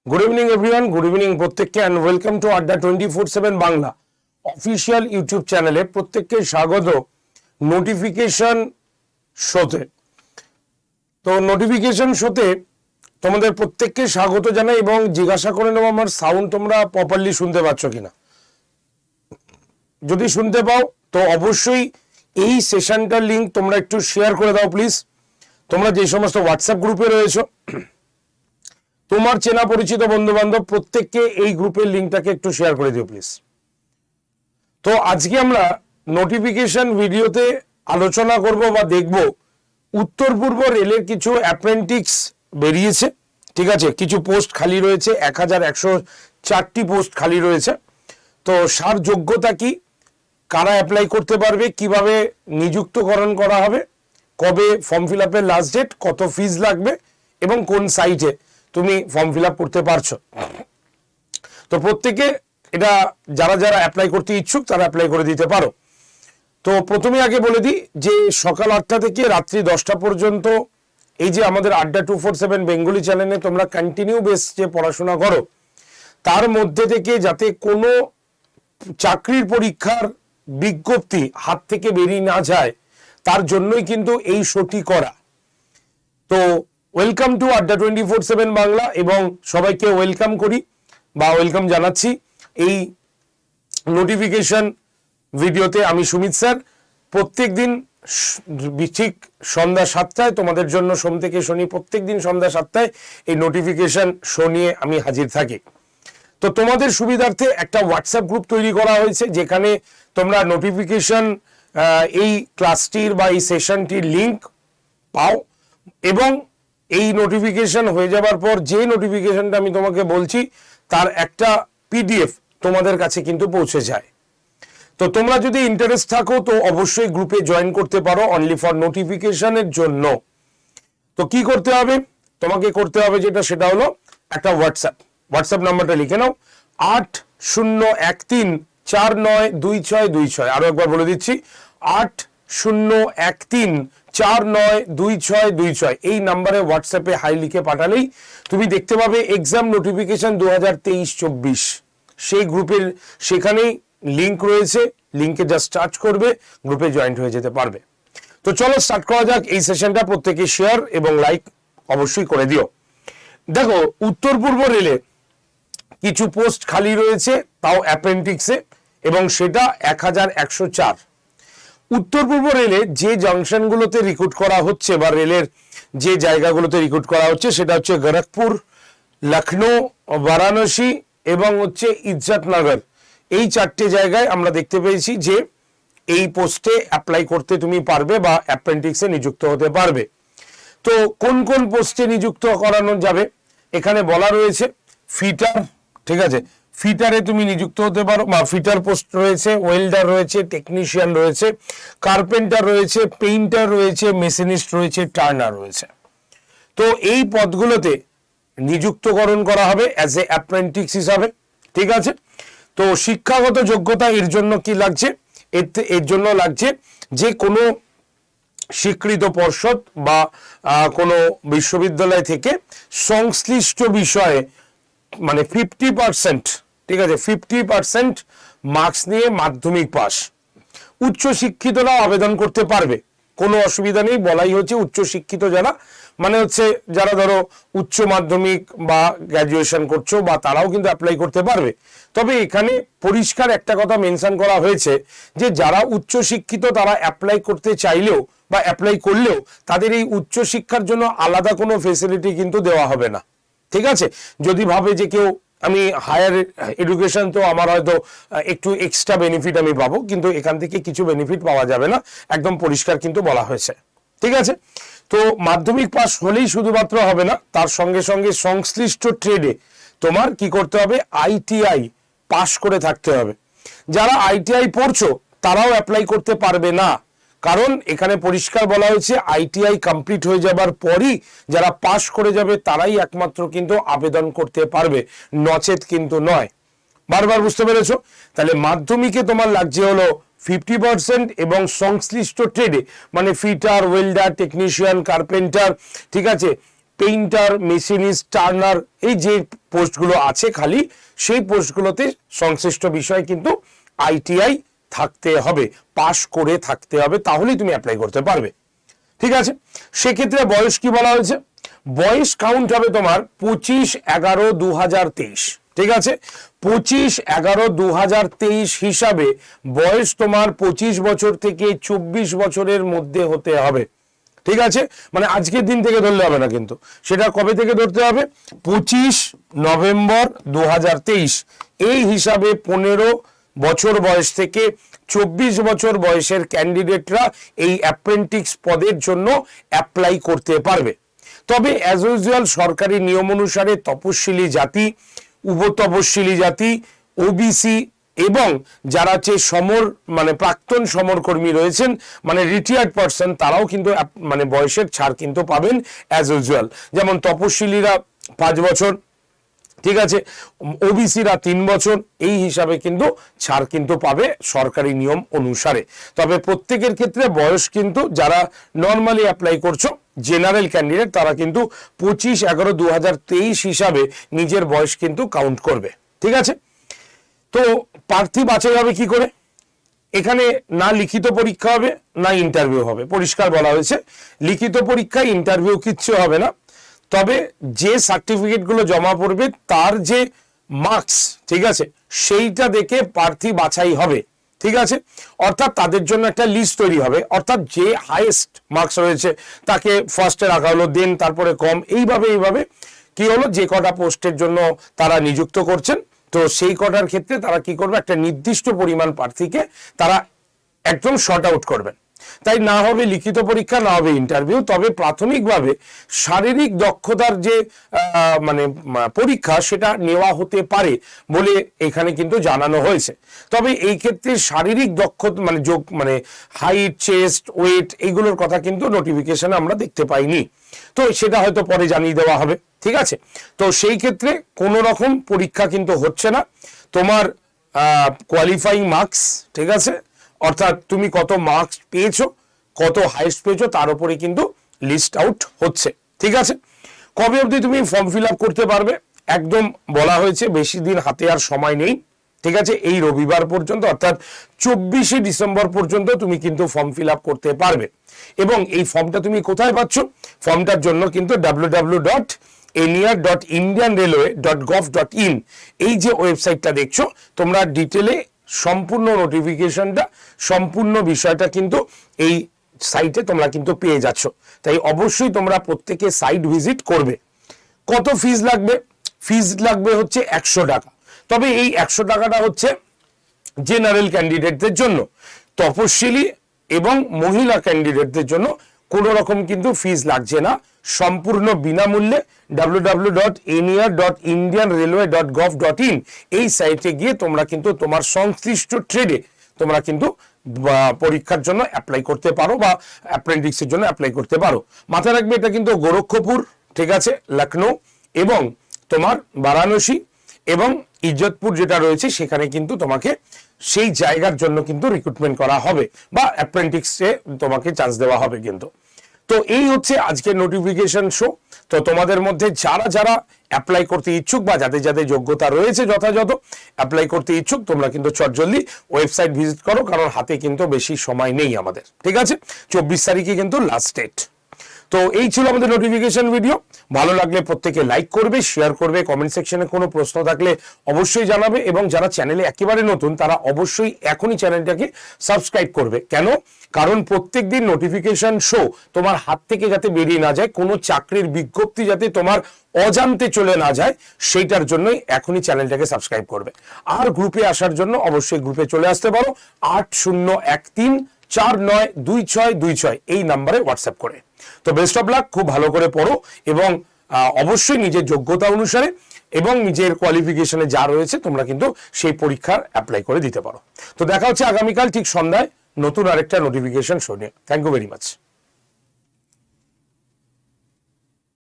Good evening everyone, good evening প্রত্যেককে and welcome to আড্ডা 24/7 Bangla official YouTube চ্যানেলে প্রত্যেককে স্বাগত নোটিফিকেশন শোতে। তো নোটিফিকেশন শোতে তোমাদের প্রত্যেককে স্বাগত জানাই এবং জিজ্ঞাসা করে নেবো আমার সাউন্ড তোমরা প্রপারলি শুনতে পাচ্ছ কিনা। যদি শুনতে পাও তো অবশ্যই এই সেশনটার লিঙ্ক তোমরা একটু শেয়ার করে দাও প্লিজ। তোমরা যে সমস্ত হোয়াটসঅ্যাপ গ্রুপে রয়েছো, তোমার চেনা পরিচিত বন্ধু বান্ধব প্রত্যেককে এই গ্রুপের লিঙ্কটাকে একটু শেয়ার করে দিও প্লিজ। তো আজকে আমরা নোটিফিকেশন ভিডিওতে আলোচনা করব বা দেখব উত্তর পূর্ব রেলের কিছু অ্যাপ্রেন্টিক্স বেরিয়েছে, ঠিক আছে। কিছু পোস্ট খালি রয়েছে, 1104টি পোস্ট খালি রয়েছে। তো সার যোগ্যতা কি, কারা অ্যাপ্লাই করতে পারবে, কিভাবে নিযুক্তকরণ করা হবে, কবে ফর্ম ফিল আপের লাস্ট ডেট, কত ফিজ লাগবে এবং কোন সাইটে তুমি ফর্ম ফিল আপ করতে পারছো। তো প্রত্যেকে এটা যারা যারা অ্যাপ্লাই করতে ইচ্ছুক তারা অ্যাপ্লাই করে দিতে পারো। তো প্রথমে আগে বলে দিই যে সকাল 8টা থেকে রাত্রি 10টা পর্যন্ত এই যে আমাদের আড্ডা 247 বেঙ্গলি চ্যানেলে তোমরা কন্টিনিউ বেস যে পড়াশোনা করো, তার মধ্যে থেকে যাতে কোনো চাকরির পরীক্ষার বিজ্ঞপ্তি হাত থেকে বেরিয়ে না যায় তার জন্যই কিন্তু এই শোটি করা। তো ওয়েলকাম টু আড্ডা 24/7 বাংলা এবং সবাইকে ওয়েলকাম করি বা ওয়েলকাম জানাচ্ছি এই নোটিফিকেশন ভিডিওতে। আমি সুমিত স্যার প্রত্যেক দিন ঠিক সন্ধ্যা 7টায় তোমাদের জন্য সোম থেকে শনি প্রত্যেক দিন সন্ধ্যা 7টায় এই নোটিফিকেশন শো নিয়ে আমি হাজির থাকি। তো তোমাদের সুবিধার্থে একটা হোয়াটসঅ্যাপ গ্রুপ তৈরি করা হয়েছে যেখানে তোমরা নোটিফিকেশন এই ক্লাসটির বা এই সেশনটির লিঙ্ক পাও এবং এই নোটিফিকেশন হয়ে যাবার পর যে নোটিফিকেশনটা আমি তোমাকে বলছি তার একটা পিডিএফ তোমাদের কাছে কিন্তু পৌঁছে যায়। তো তোমরা যদি ইন্টারেস্ট থাকো তো অবশ্যই গ্রুপে জয়েন করতে পারো অনলি ফর নোটিফিকেশনের জন্য। তো কি করতে হবে তোমাকে, করতে হবে যেটা সেটা হলো একটা হোয়াটসঅ্যাপ নাম্বারটা লিখে নাও 8013492626। আরো একবার বলে দিচ্ছি 8013492626। এই নাম্বারে হোয়াটসঅ্যাপে হাই লিখে পাঠালেই তুমি দেখতে পাবে এক্সাম নোটিফিকেশন 2023-24 সেই গ্রুপের সেখানেই লিংক রয়েছে, লিংকে জাস্ট টাচ করবে গ্রুপে জয়েন্ট হয়ে যেতে পারবে। তো চলো স্টার্ট করা যাক এই সেশনটা। প্রত্যেকে শেয়ার এবং লাইক অবশ্যই করে দিও। দেখো উত্তর পূর্ব রেলে কিছু পোস্ট খালি রয়েছে, তাও অ্যাপ্রেন্টিক্সে, এবং সেটা 1104। উত্তর পূর্ব রেলে যে জাংশনগুলোতে রিক্রুট করা হচ্ছে বা রেলের যে জায়গাগুলোতে রিক্রুট করা হচ্ছে সেটা হচ্ছে গোরখপুর, লখনৌ, বারাণসী এবং হচ্ছে ইজ্জতনগর। এই 4টে জায়গায় আমরা দেখতে পেয়েছি যে এই পোস্টে অ্যাপ্লাই করতে তুমি পারবে বা অ্যাপ্রেন্টিক্সে নিযুক্ত হতে পারবে। তো কোন কোন পোস্টে নিযুক্ত করানো যাবে এখানে বলা রয়েছে। ফিটার, ঠিক আছে, ফিটারে তুমি নিযুক্ত হতে পারো বা ফিটার পোস্ট রয়েছে, ওয়েল্ডার রয়েছে, টেকনিশিয়ান রয়েছে, কার্পেন্টার রয়েছে, পেইন্টার রয়েছে, মেশিনিস্ট রয়েছে, টার্নার রয়েছে। তো এই পদগুলোতে নিযুক্তকরণ করা হবে অ্যাজ এ অ্যাপ্রেন্টিক্স হিসাবে, ঠিক আছে। তো শিক্ষাগত যোগ্যতা এর জন্য কি লাগছে, এর জন্য লাগছে যে কোনো স্বীকৃত পর্ষদ বা কোনো বিশ্ববিদ্যালয় থেকে সংশ্লিষ্ট বিষয়ে মানে 50%, ঠিক আছে, 50% মার্কস নিয়ে মাধ্যমিক পাস। উচ্চ শিক্ষিতরাও আবেদন করতে পারবে, কোনো অসুবিধা নেই। বলাই হচ্ছে উচ্চ শিক্ষিত যারা, মানে হচ্ছে যারা ধরো উচ্চ মাধ্যমিক বা গ্র্যাজুয়েশন করছো বা তারাও কিন্তু অ্যাপ্লাই করতে পারবে। তবে এখানে পরিষ্কার একটা কথা মেনশন করা হয়েছে যে যারা উচ্চ শিক্ষিত তারা অ্যাপ্লাই করতে চাইলেও বা অ্যাপ্লাই করলেও তাদের এই উচ্চ শিক্ষার জন্য আলাদা কোনো ফেসিলিটি কিন্তু দেওয়া হবে না, ঠিক আছে। যদি ভাবে যে কেউ আমি হায়ার এডুকেশন তো আমার হয়তো একটু এক্সট্রা বেনিফিট আমি পাবো, কিন্তু এখান থেকে কিছু বেনিফিট পাওয়া যাবে না, একদম পরিষ্কার কিন্তু বলা হয়েছে, ঠিক আছে। তো মাধ্যমিক পাস হলেই শুধুমাত্র হবে না, তার সঙ্গে সঙ্গে সংশ্লিষ্ট ট্রেডে তোমার কি করতে হবে, আইটিআই পাস করে থাকতে হবে। যারা আইটিআই পড়ছো তারাও অ্যাপ্লাই করতে পারবে না, কারণ এখানে পরিষ্কার বলা হয়েছে আইটিআই কমপ্লিট হয়ে যাবার পরই যারা পাস করে যাবে তারাই একমাত্র কিন্তু আবেদন করতে পারবে, নচেত কিন্তু নয়। বারবার বুঝতে পেরেছো? তাহলে মাধ্যমিকে তোমার লাগছে হলো 50% এবং সংশ্লিষ্ট ট্রেডে মানে ফিটার, ওয়েল্ডার, টেকনিশিয়ান, কার্পেন্টার, ঠিক আছে, পেইন্টার, মেশিনিস্ট, টার্নার, এই যে পোস্টগুলো আছে খালি, সেই পোস্টগুলোতে সংশ্লিষ্ট বিষয়ে কিন্তু ITI থাকতে হবে, পাশ করে থাকতে হবে, তাহলেই তুমি অ্যাপ্লাই করতে পারবে। ঠিক আছে, সেক্ষেত্রে বয়স কি বলা হয়েছে? বয়স কাউন্ট হবে তোমার 25/11/2023। ঠিক আছে, 25/11/2023 হিসাবে বয়স তোমার 25 বছর থেকে 24 বছরের মধ্যে হতে হবে। ঠিক আছে, মানে আজকের দিন থেকে ধরলে হবে না, কিন্তু সেটা কবে থেকে ধরতে হবে? 25 নভেম্বর 2023। এই হিসাবে 15 বছর বয়স থেকে 24 বছর বয়সের ক্যান্ডিডেটরা এই অ্যাপ্রেন্টিস পদের জন্য অ্যাপ্লাই করতে পারবে। তবে অ্যাজ ইউজুয়াল সরকারি নিয়ম অনুসারে তপশিলি জাতি, উপতপশিলি জাতি, ওবিসি এবং যারা হচ্ছে সমর মানে প্রাক্তন সমরকর্মী রয়েছেন, মানে রিটায়ার্ড পারসন, তারাও কিন্তু মানে বয়সের ছাড় কিন্তু পাবেন অ্যাজ ইউজুয়াল। যেমন তপশিলিরা 5 বছর, ঠিক আছে, ওবিসিরা 3 বছর, এই হিসাবে কিন্তু ছাড় কিন্তু পাবে সরকারি নিয়ম অনুসারে। তবে প্রত্যেকের ক্ষেত্রে বয়স কিন্তু যারা নর্মালি অ্যাপ্লাই করছো জেনারেল ক্যান্ডিডেট, তারা কিন্তু 25/11/2023 হিসাবে নিজের বয়স কিন্তু কাউন্ট করবে। ঠিক আছে, তো প্রার্থী বাছাই হবে কি করে? এখানে না লিখিত পরীক্ষা হবে না ইন্টারভিউ হবে, পরিষ্কার বলা হয়েছে। লিখিত পরীক্ষায় ইন্টারভিউ কিচ্ছু হবে না, তবে যে সার্টিফিকেটগুলো জমা পড়বে তার যে মার্কস, ঠিক আছে, সেইটা দেখে প্রার্থী বাছাই হবে। ঠিক আছে, অর্থাৎ তাদের জন্য একটা লিস্ট তৈরি হবে, অর্থাৎ যে হাইয়েস্ট মার্কস রয়েছে তাকে ফার্স্টে রাখা হলো, দেন তারপরে কম, এইভাবে কি হলো, যে কটা পোস্টের জন্য তারা নিযুক্ত করছেন, তো সেই কটার ক্ষেত্রে তারা কি করবে, একটা নির্দিষ্ট পরিমাণ প্রার্থীকে তারা একদম শর্ট আউট করবেন। তাই না হবে লিখিত পরীক্ষা, না হবে ইন্টারভিউ, তবে প্রাথমিকভাবে শারীরিক দক্ষতার যে মানে পরীক্ষা সেটা নেওয়া হতে পারে বলে এখানে কিন্তু জানানো হয়েছে। তবে এই ক্ষেত্রে শারীরিক দক্ষতা মানে মানে হাইট, চেস্ট, ওয়েট, এইগুলোর কথা কিন্তু নোটিফিকেশনে আমরা দেখতে পাইনি, তো সেটা হয়তো পরে জানিয়ে দেওয়া হবে। ঠিক আছে, তো সেই ক্ষেত্রে কোনো রকম পরীক্ষা কিন্তু হচ্ছে না, তোমার কোয়ালিফাইং মার্কস, ঠিক আছে, অর্থাৎ তুমি কত মার্কস পেয়েছো, কত হাইস্ট পেয়েছো, তার উপরে কিন্তু লিস্ট আউট হচ্ছে। ঠিক আছে, কবে অবধি তুমি ফর্ম ফিল আপ করতে পারবে? একদম বলা হয়েছে বেশি দিন হাতে আর সময় নেই। ঠিক আছে, এই রবিবার পর্যন্ত অর্থাৎ 24শে ডিসেম্বর পর্যন্ত তুমি কিন্তু ফর্ম ফিল আপ করতে পারবে। এবং এই ফর্মটা তুমি কোথায় পাচ্ছ? ফর্মটার জন্য কিন্তু www.eniar.indianrailway.gov.in এই যে ওয়েবসাইটটা দেখছো তোমরা, ডিটেলে সম্পূর্ণ নোটিফিকেশনটা, সম্পূর্ণ বিষয়টা কিন্তু এই সাইটে তোমরা কিন্তু পেয়ে যাচ্ছ। তাই অবশ্যই তোমরা প্রত্যেকে সাইট ভিজিট করবে। কত ফিজ লাগবে? ফিজ লাগবে হচ্ছে 100 টাকা। তবে এই 100 টাকাটা হচ্ছে জেনারেল ক্যান্ডিডেটদের জন্য, তপশিলি এবং মহিলা ক্যান্ডিডেটদের জন্য কোনো রকম কিন্তু ফিজ লাগছে না, সম্পূর্ণ বিনামূল্যে। www.eniar.indianrailway.gov.in এই সাইটে গিয়ে তোমরা কিন্তু তোমার সংশ্লিষ্ট ট্রেডে তোমরা কিন্তু পরীক্ষার জন্য অ্যাপ্লাই করতে পারো বা অ্যাপ্রেন্টিসের জন্য অ্যাপ্লাই করতে পারো। মাথায় রাখবে এটা কিন্তু গোরক্ষপুর, ঠিক আছে, লখনৌ এবং তোমার বারাণসী এবং ইজ্জতপুর যেটা রয়েছে সেখানে কিন্তু তোমাকে সেই জায়গার জন্য কিন্তু রিক্রুটমেন্ট করা হবে বা অ্যাপ্রেন্টিসে তোমাকে চান্স দেওয়া হবে কিন্তু। তো এই হচ্ছে আজকের নোটিফিকেশন শো। তো তোমাদের মধ্যে যারা যারা অ্যাপ্লাই করতে ইচ্ছুক বা যাদের যাদের যোগ্যতা রয়েছে যথাযথ অ্যাপ্লাই করতে ইচ্ছুক, তোমরা কিন্তু চটজলদি ওয়েবসাইট ভিজিট করো, কারণ হাতে কিন্তু বেশি সময় নেই আমাদের। ঠিক আছে, 24 তারিখে কিন্তু লাস্ট ডেট। তো এই ছিল আমাদের নোটিফিকেশন ভিডিও। ভালো লাগলে প্রত্যেকে লাইক করবে, শেয়ার করবে, কমেন্ট সেকশনে কোনো প্রশ্ন থাকলে অবশ্যই জানাবে, এবং যারা চ্যানেলে একেবারে নতুন তারা অবশ্যই এখনই চ্যানেলটাকে সাবস্ক্রাইব করবে। কেন? কারণ প্রত্যেকদিন নোটিফিকেশন শো তোমার হাত থেকে যাতে বেরিয়ে না যায়, কোনো চাকরির বিজ্ঞপ্তি যাতে তোমার অজান্তে চলে না যায়, সেইটার জন্যই এখনই চ্যানেলটাকে সাবস্ক্রাইব করবে। আর গ্রুপে আসার জন্য অবশ্যই গ্রুপে চলে আসতে পারো 8013492626 এই নাম্বারে হোয়াটসঅ্যাপ করে। তো বেস্ট অফ লাক, খুব ভালো করে পড়ো এবং অবশ্যই নিজের যোগ্যতা অনুসারে এবং নিজের কোয়ালিফিকেশনে যা রয়েছে তোমরা কিন্তু সেই পরীক্ষার অ্যাপ্লাই করে দিতে পারো। তো দেখা হচ্ছে আগামীকাল ঠিক সন্ধ্যায় নতুন আরেকটা নোটিফিকেশন শো নিয়ে। Thank you very much.